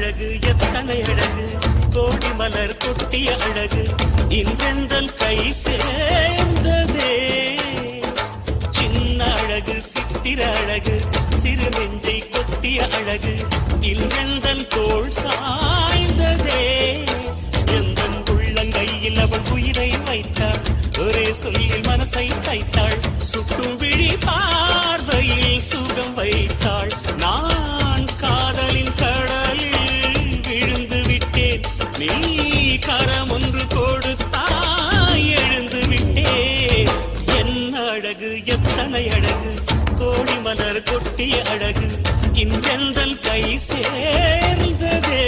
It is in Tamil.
அழகு எத்தனை அழகு கோடி மலர் கொட்டிய அழகு இன்றெந்தன் கை சேர்ந்ததே சின்ன அழகு சித்திர அழகு சிறு நெஞ்சை கொத்திய அழகு இன்றெந்தன் தோள் சாய்ந்ததே எந்தன் உள்ளங்கையில் அவள் உயிரை வைத்தாள் ஒரே சொல்லில் மனசை தைத்தாள் சுட்டும் விழி பார்வையில் சுகம் வைத்தாள் நான் காதலின் கடலில் விழுந்து விட்டேன் நீ கரம் ஒன்று கொடுத்தாய் எழுந்து விட்டேன் என்ன அழகு எத்தனை அழகு கோடி மலர் கொட்டிய அழகு இன்றெந்தன் கை சேர்ந்ததே